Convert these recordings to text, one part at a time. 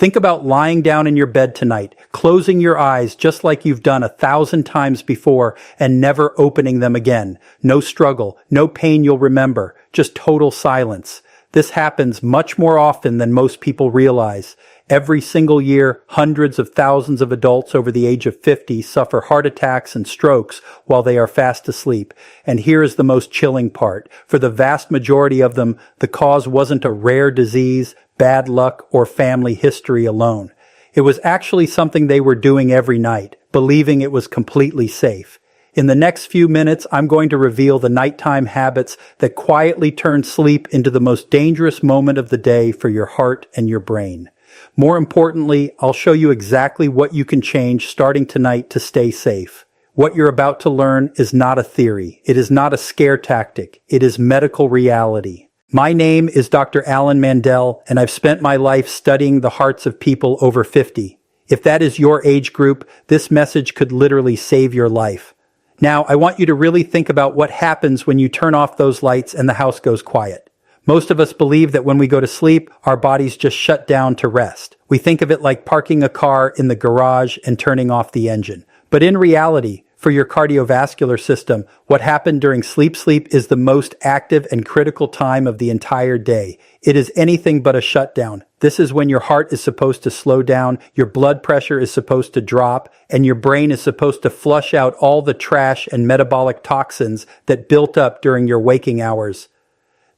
Think about lying down in your bed tonight, closing your eyes just like you've done 1,000 times before and never opening them again. No struggle, no pain you'll remember, just total silence. This happens much more often than most people realize. Every single year, hundreds of thousands of adults over the age of 50 suffer heart attacks and strokes while they are fast asleep. And here is the most chilling part. For the vast majority of them, the cause wasn't a rare disease, bad luck, or family history alone. It was actually something they were doing every night, believing it was completely safe. In the next few minutes, I'm going to reveal the nighttime habits that quietly turn sleep into the most dangerous moment of the day for your heart and your brain. More importantly, I'll show you exactly what you can change starting tonight to stay safe. What you're about to learn is not a theory. It is not a scare tactic. It is medical reality. My name is Dr. Allan Nabdell, and I've spent my life studying the hearts of people over 50. If that is your age group, this message could literally save your life. Now, I want you to really think about what happens when you turn off those lights and the house goes quiet. Most of us believe that when we go to sleep, our bodies just shut down to rest. We think of it like parking a car in the garage and turning off the engine. But in reality, for your cardiovascular system, what happened during sleep is the most active and critical time of the entire day. It is anything but a shutdown. This is when your heart is supposed to slow down, your blood pressure is supposed to drop, and your brain is supposed to flush out all the trash and metabolic toxins that built up during your waking hours.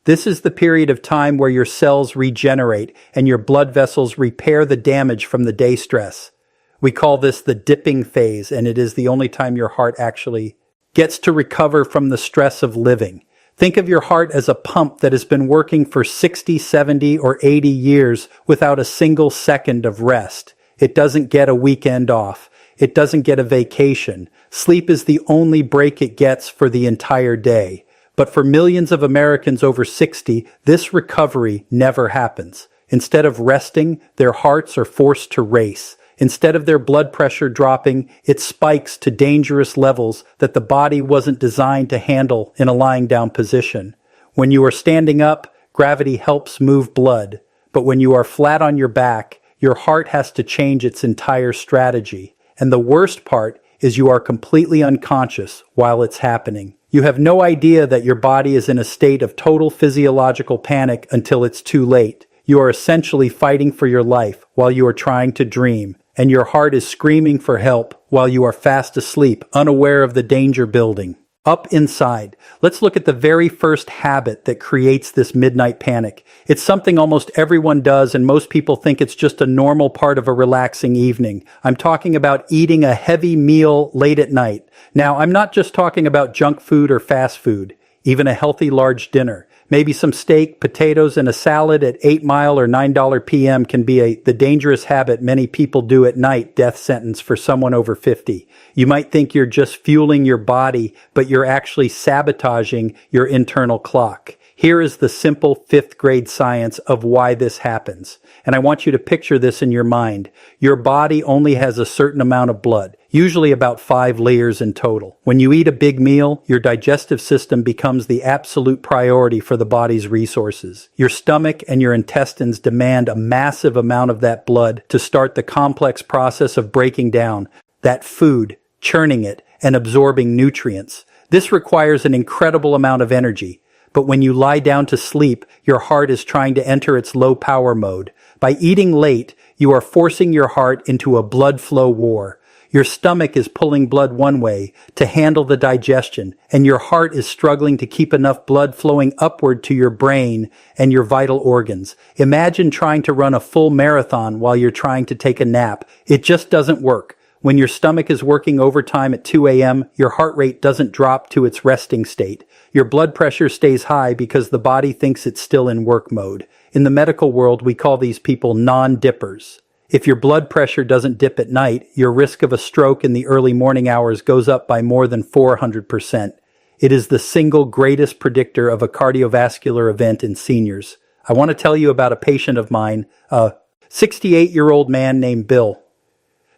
This is the period of time where your cells regenerate and your blood vessels repair the damage from the day stress. We call this the dipping phase, and it is the only time your heart actually gets to recover from the stress of living. Think of your heart as a pump that has been working for 60, 70, or 80 years without a single second of rest. It doesn't get a weekend off. It doesn't get a vacation. Sleep is the only break it gets for the entire day. But for millions of Americans over 60, this recovery never happens. Instead of resting, their hearts are forced to race. Instead of their blood pressure dropping, it spikes to dangerous levels that the body wasn't designed to handle in a lying down position. When you are standing up, gravity helps move blood. But when you are flat on your back, your heart has to change its entire strategy. And the worst part is you are completely unconscious while it's happening. You have no idea that your body is in a state of total physiological panic until it's too late. You are essentially fighting for your life while you are trying to dream, and your heart is screaming for help while you are fast asleep, unaware of the danger building. Up inside, let's look at the very first habit that creates this midnight panic. It's something almost everyone does, and most people think it's just a normal part of a relaxing evening. I'm talking about eating a heavy meal late at night. Now, I'm not just talking about junk food or fast food, even a healthy large dinner. Maybe some steak, potatoes, and a salad at 8 Mile or $9 p.m. can be the dangerous habit many people do at night death sentence for someone over 50. You might think you're just fueling your body, but you're actually sabotaging your internal clock. Here is the simple 5th grade science of why this happens. And I want you to picture this in your mind. Your body only has a certain amount of blood, usually about 5 liters in total. When you eat a big meal, your digestive system becomes the absolute priority for the body's resources. Your stomach and your intestines demand a massive amount of that blood to start the complex process of breaking down that food, churning it, and absorbing nutrients. This requires an incredible amount of energy. But when you lie down to sleep, your heart is trying to enter its low power mode. By eating late, you are forcing your heart into a blood flow war. Your stomach is pulling blood one way to handle the digestion, and your heart is struggling to keep enough blood flowing upward to your brain and your vital organs. Imagine trying to run a full marathon while you're trying to take a nap. It just doesn't work. When your stomach is working overtime at 2 a.m., your heart rate doesn't drop to its resting state. Your blood pressure stays high because the body thinks it's still in work mode. In the medical world, we call these people non-dippers. If your blood pressure doesn't dip at night, your risk of a stroke in the early morning hours goes up by more than 400%. It is the single greatest predictor of a cardiovascular event in seniors. I want to tell you about a patient of mine, a 68-year-old man named Bill.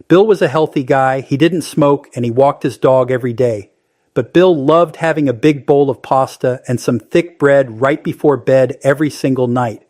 Bill was a healthy guy, he didn't smoke, and he walked his dog every day. But Bill loved having a big bowl of pasta and some thick bread right before bed every single night.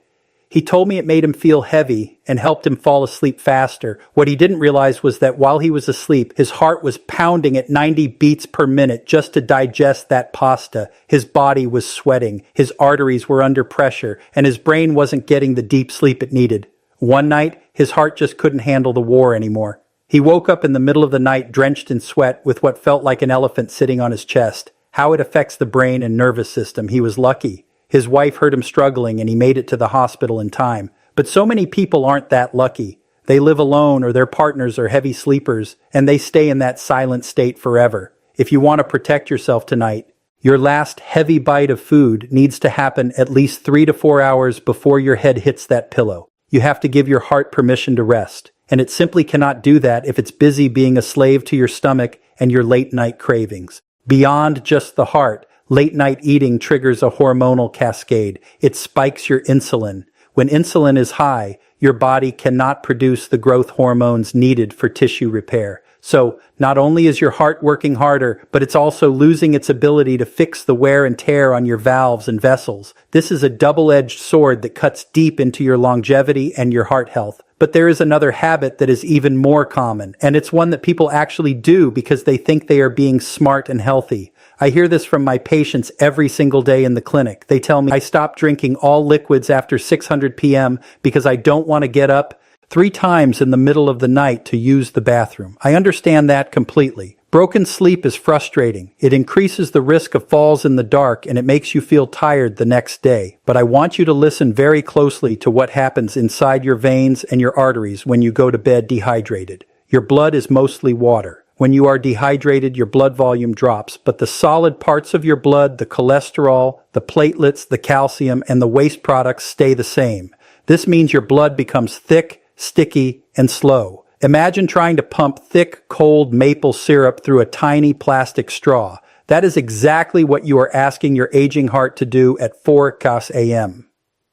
He told me it made him feel heavy and helped him fall asleep faster. What he didn't realize was that while he was asleep, his heart was pounding at 90 beats per minute just to digest that pasta. His body was sweating, his arteries were under pressure, and his brain wasn't getting the deep sleep it needed. One night, his heart just couldn't handle the war anymore. He woke up in the middle of the night drenched in sweat with what felt like an elephant sitting on his chest. How it affects the brain and nervous system, he was lucky. His wife heard him struggling and he made it to the hospital in time. But so many people aren't that lucky. They live alone or their partners are heavy sleepers and they stay in that silent state forever. If you want to protect yourself tonight, your last heavy bite of food needs to happen at least 3 to 4 hours before your head hits that pillow. You have to give your heart permission to rest. And it simply cannot do that if it's busy being a slave to your stomach and your late night cravings. Beyond just the heart, late night eating triggers a hormonal cascade. It spikes your insulin. When insulin is high, your body cannot produce the growth hormones needed for tissue repair. So, not only is your heart working harder, but it's also losing its ability to fix the wear and tear on your valves and vessels. This is a double-edged sword that cuts deep into your longevity and your heart health. But there is another habit that is even more common, and it's one that people actually do because they think they are being smart and healthy. I hear this from my patients every single day in the clinic. They tell me, I stopped drinking all liquids after 600 p.m. because I don't want to get up 3 times in the middle of the night to use the bathroom. I understand that completely. Broken sleep is frustrating. It increases the risk of falls in the dark and it makes you feel tired the next day. But I want you to listen very closely to what happens inside your veins and your arteries when you go to bed dehydrated. Your blood is mostly water. When you are dehydrated, your blood volume drops, but the solid parts of your blood, the cholesterol, the platelets, the calcium, and the waste products stay the same. This means your blood becomes thick, sticky, and slow. Imagine trying to pump thick, cold maple syrup through a tiny plastic straw. That is exactly what you are asking your aging heart to do at 4 a.m.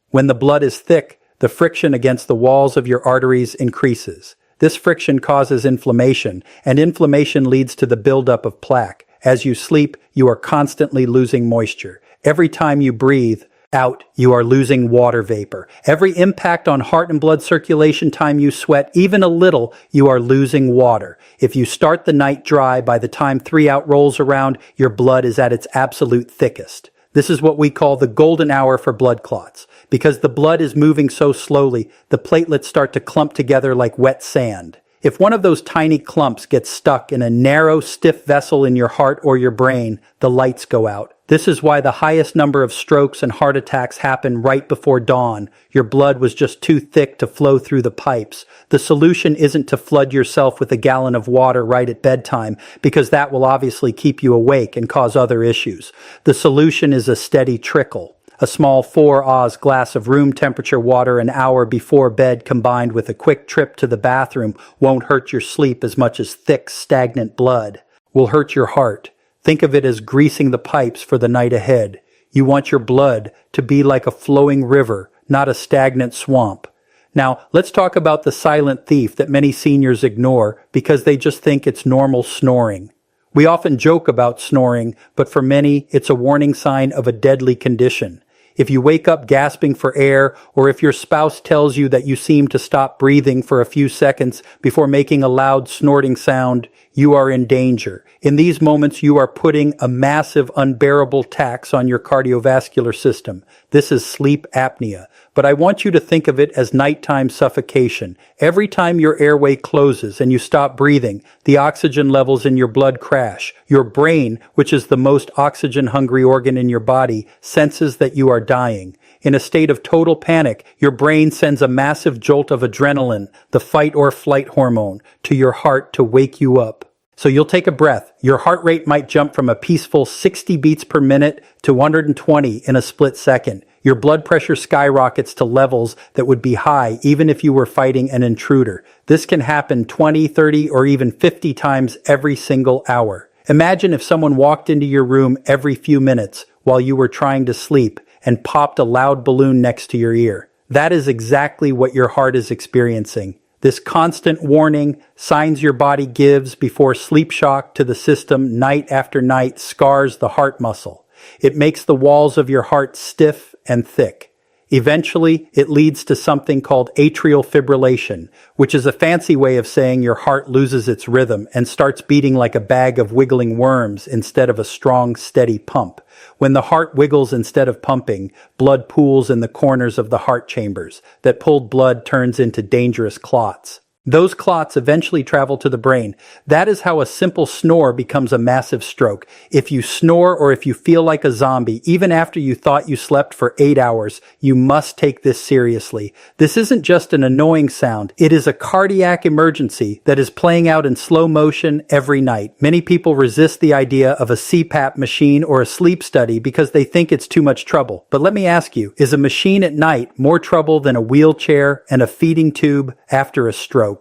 When the blood is thick, the friction against the walls of your arteries increases. This friction causes inflammation, and inflammation leads to the buildup of plaque. As you sleep, you are constantly losing moisture. Every time you breathe out, you are losing water vapor. Every impact on heart and blood circulation time you sweat, even a little, you are losing water. If you start the night dry, by the time 3 out rolls around, your blood is at its absolute thickest. This is what we call the golden hour for blood clots. Because the blood is moving so slowly, the platelets start to clump together like wet sand. If one of those tiny clumps gets stuck in a narrow, stiff vessel in your heart or your brain, the lights go out. This is why the highest number of strokes and heart attacks happen right before dawn. Your blood was just too thick to flow through the pipes. The solution isn't to flood yourself with a gallon of water right at bedtime, because that will obviously keep you awake and cause other issues. The solution is a steady trickle. A small 4 oz glass of room temperature water an hour before bed combined with a quick trip to the bathroom won't hurt your sleep as much as thick, stagnant blood will hurt your heart. Think of it as greasing the pipes for the night ahead. You want your blood to be like a flowing river, not a stagnant swamp. Now, let's talk about the silent thief that many seniors ignore because they just think it's normal snoring. We often joke about snoring, but for many, it's a warning sign of a deadly condition. If you wake up gasping for air, or if your spouse tells you that you seem to stop breathing for a few seconds before making a loud snorting sound, you are in danger. In these moments, you are putting a massive, unbearable tax on your cardiovascular system. This is sleep apnea. But I want you to think of it as nighttime suffocation. Every time your airway closes and you stop breathing, the oxygen levels in your blood crash. Your brain, which is the most oxygen-hungry organ in your body, senses that you are dying. In a state of total panic, your brain sends a massive jolt of adrenaline, the fight or flight hormone, to your heart to wake you up. So you'll take a breath. Your heart rate might jump from a peaceful 60 beats per minute to 120 in a split second. Your blood pressure skyrockets to levels that would be high even if you were fighting an intruder. This can happen 20, 30, or even 50 times every single hour. Imagine if someone walked into your room every few minutes while you were trying to sleep and popped a loud balloon next to your ear. That is exactly what your heart is experiencing. This constant warning, signs your body gives before sleep shock to the system night after night, scars the heart muscle. It makes the walls of your heart stiff and thick. Eventually, it leads to something called atrial fibrillation, which is a fancy way of saying your heart loses its rhythm and starts beating like a bag of wiggling worms instead of a strong, steady pump. When the heart wiggles instead of pumping, blood pools in the corners of the heart chambers. That pooled blood turns into dangerous clots. Those clots eventually travel to the brain. That is how a simple snore becomes a massive stroke. If you snore or if you feel like a zombie, even after you thought you slept for 8 hours, you must take this seriously. This isn't just an annoying sound. It is a cardiac emergency that is playing out in slow motion every night. Many people resist the idea of a CPAP machine or a sleep study because they think it's too much trouble. But let me ask you, is a machine at night more trouble than a wheelchair and a feeding tube after a stroke?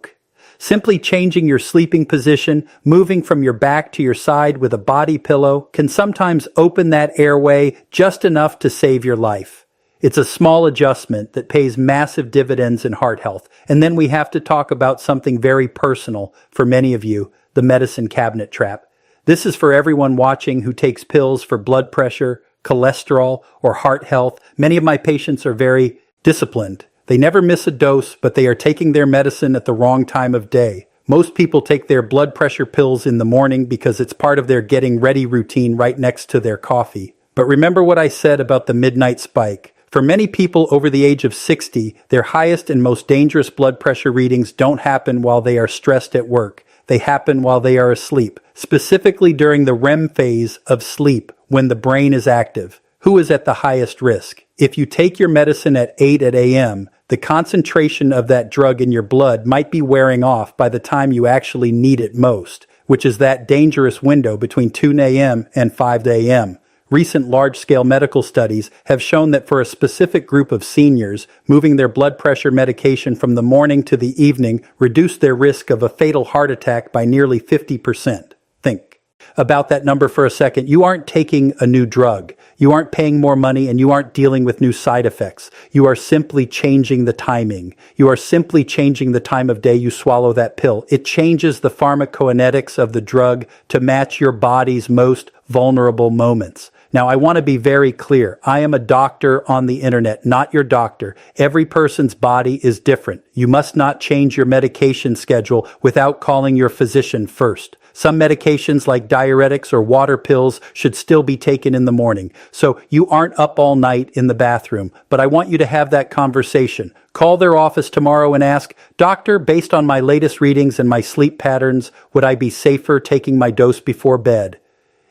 Simply changing your sleeping position, moving from your back to your side with a body pillow, can sometimes open that airway just enough to save your life. It's a small adjustment that pays massive dividends in heart health. And then we have to talk about something very personal for many of you, the medicine cabinet trap. This is for everyone watching who takes pills for blood pressure, cholesterol, or heart health. Many of my patients are very disciplined. They never miss a dose, but they are taking their medicine at the wrong time of day. Most people take their blood pressure pills in the morning because it's part of their getting ready routine right next to their coffee. But remember what I said about the midnight spike. For many people over the age of 60, their highest and most dangerous blood pressure readings don't happen while they are stressed at work. They happen while they are asleep, specifically during the REM phase of sleep when the brain is active. Who is at the highest risk? If you take your medicine at 8 a.m., the concentration of that drug in your blood might be wearing off by the time you actually need it most, which is that dangerous window between 2 a.m. and 5 a.m. Recent large-scale medical studies have shown that for a specific group of seniors, moving their blood pressure medication from the morning to the evening reduced their risk of a fatal heart attack by nearly 50%. Think about that number for a second. You aren't taking a new drug. You aren't paying more money, and you aren't dealing with new side effects. You are simply changing the timing. You are simply changing the time of day you swallow that pill. It changes the pharmacokinetics of the drug to match your body's most vulnerable moments. Now, I want to be very clear. I am a doctor on the internet, not your doctor. Every person's body is different. You must not change your medication schedule without calling your physician first. Some medications like diuretics or water pills should still be taken in the morning. So you aren't up all night in the bathroom. But I want you to have that conversation. Call their office tomorrow and ask, "Doctor, based on my latest readings and my sleep patterns, would I be safer taking my dose before bed?"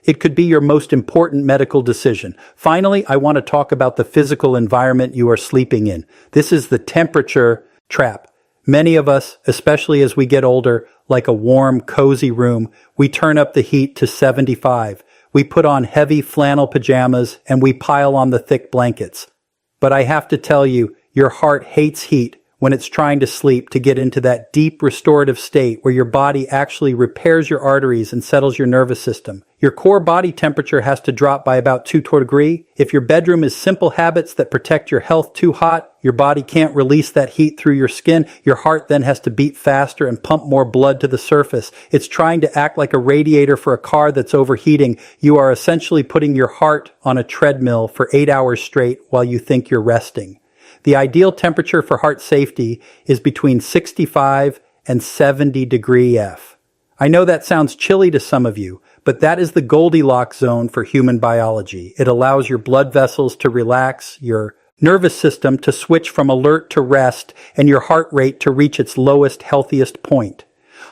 It could be your most important medical decision. Finally, I want to talk about the physical environment you are sleeping in. This is the temperature trap. Many of us, especially as we get older, like a warm, cozy room, we turn up the heat to 75. We put on heavy flannel pajamas and we pile on the thick blankets. But I have to tell you, your heart hates heat when it's trying to sleep to get into that deep restorative state where your body actually repairs your arteries and settles your nervous system. Your core body temperature has to drop by about 2 degrees. If your bedroom is simple habits that protect your health too hot, your body can't release that heat through your skin. Your heart then has to beat faster and pump more blood to the surface. It's trying to act like a radiator for a car that's overheating. You are essentially putting your heart on a treadmill for 8 hours straight while you think you're resting. The ideal temperature for heart safety is between 65 and 70 degree F. I know that sounds chilly to some of you, but that is the Goldilocks zone for human biology. It allows your blood vessels to relax, your nervous system to switch from alert to rest, and your heart rate to reach its lowest, healthiest point.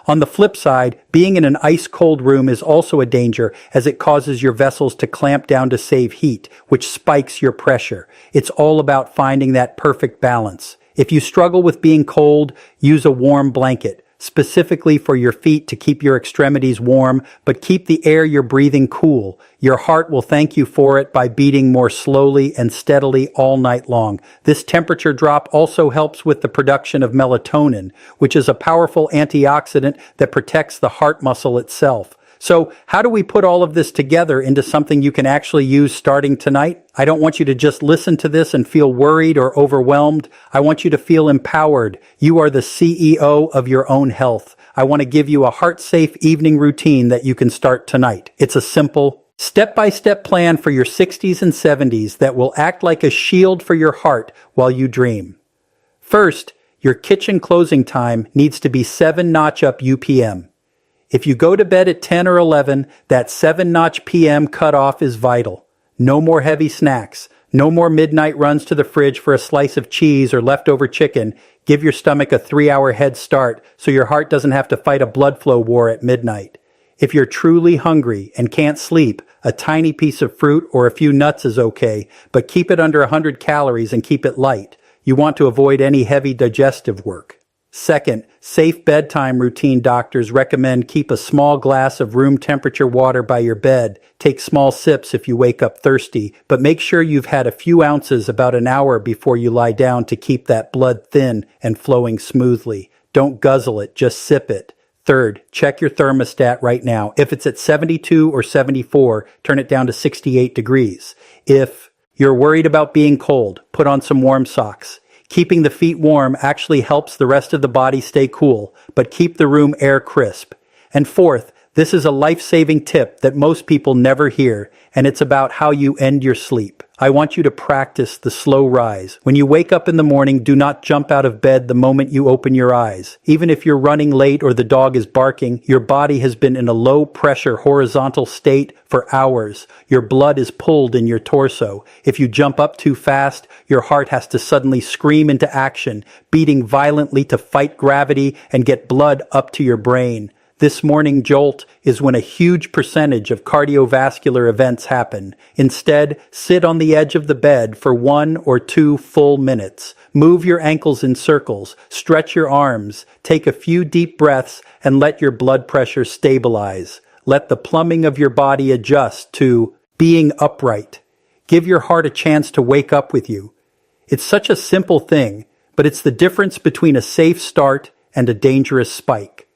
On the flip side, being in an ice-cold room is also a danger as it causes your vessels to clamp down to save heat, which spikes your pressure. It's all about finding that perfect balance. If you struggle with being cold, use a warm blanket, specifically for your feet to keep your extremities warm, but keep the air you're breathing cool. Your heart will thank you for it by beating more slowly and steadily all night long. This temperature drop also helps with the production of melatonin, which is a powerful antioxidant that protects the heart muscle itself. So how do we put all of this together into something you can actually use starting tonight? I don't want you to just listen to this and feel worried or overwhelmed. I want you to feel empowered. You are the CEO of your own health. I want to give you a heart-safe evening routine that you can start tonight. It's a simple Step-by-step plan for your 60s and 70s that will act like a shield for your heart while you dream. First, your kitchen closing time needs to be 7-notch up UPM. If you go to bed at 10 or 11, that 7-notch PM cutoff is vital. No more heavy snacks. No more midnight runs to the fridge for a slice of cheese or leftover chicken. Give your stomach a 3-hour head start so your heart doesn't have to fight a blood flow war at midnight. If you're truly hungry and can't sleep, a tiny piece of fruit or a few nuts is okay, but keep it under 100 calories and keep it light. You want to avoid any heavy digestive work. Second, safe bedtime routine. Doctors recommend keep a small glass of room temperature water by your bed. Take small sips if you wake up thirsty, but make sure you've had a few ounces about an hour before you lie down to keep that blood thin and flowing smoothly. Don't guzzle it, just sip it. Third, check your thermostat right now. If it's at 72 or 74, turn it down to 68 degrees. If you're worried about being cold, put on some warm socks. Keeping the feet warm actually helps the rest of the body stay cool, but keep the room air crisp. And fourth, this is a life-saving tip that most people never hear, and it's about how you end your sleep. I want you to practice the slow rise. When you wake up in the morning, do not jump out of bed the moment you open your eyes. Even if you're running late or the dog is barking, your body has been in a low-pressure horizontal state for hours. Your blood is pulled in your torso. If you jump up too fast, your heart has to suddenly scream into action, beating violently to fight gravity and get blood up to your brain. This morning jolt is when a huge percentage of cardiovascular events happen. Instead, sit on the edge of the bed for 1 or 2 full minutes. Move your ankles in circles, stretch your arms, take a few deep breaths, and let your blood pressure stabilize. Let the plumbing of your body adjust to being upright. Give your heart a chance to wake up with you. It's such a simple thing, but it's the difference between a safe start and a dangerous spike.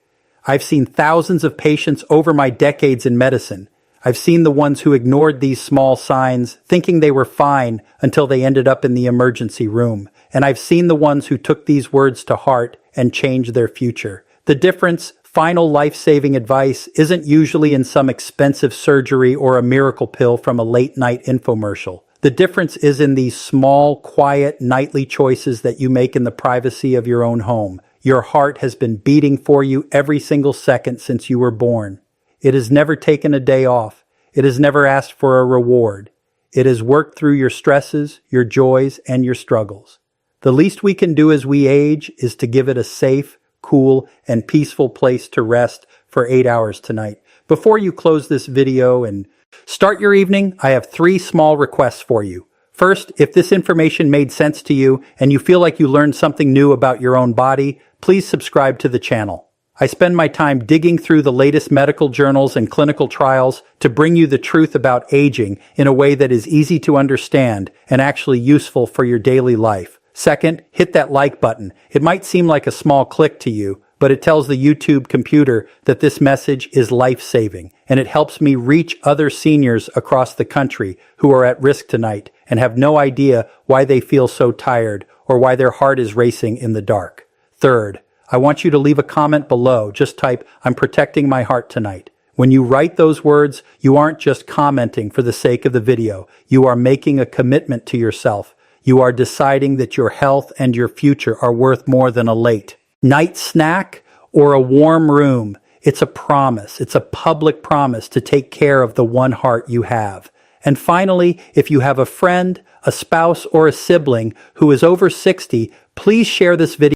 I've seen thousands of patients over my decades in medicine. I've seen the ones who ignored these small signs, thinking they were fine until they ended up in the emergency room. And I've seen the ones who took these words to heart and changed their future. The difference, final life-saving advice, isn't usually in some expensive surgery or a miracle pill from a late-night infomercial. The difference is in these small, quiet, nightly choices that you make in the privacy of your own home. Your heart has been beating for you every single second since you were born. It has never taken a day off. It has never asked for a reward. It has worked through your stresses, your joys, and your struggles. The least we can do as we age is to give it a safe, cool, and peaceful place to rest for 8 hours tonight. Before you close this video and start your evening, I have 3 small requests for you. First, if this information made sense to you and you feel like you learned something new about your own body, please subscribe to the channel. I spend my time digging through the latest medical journals and clinical trials to bring you the truth about aging in a way that is easy to understand and actually useful for your daily life. Second, hit that like button. It might seem like a small click to you, but it tells the YouTube computer that this message is life-saving, and it helps me reach other seniors across the country who are at risk tonight and have no idea why they feel so tired or why their heart is racing in the dark. Third, I want you to leave a comment below. Just type, "I'm protecting my heart tonight." When you write those words, you aren't just commenting for the sake of the video. You are making a commitment to yourself. You are deciding that your health and your future are worth more than a late night snack or a warm room. It's a promise. It's a public promise to take care of the one heart you have. And finally, if you have a friend, a spouse, or a sibling who is over 60, please share this video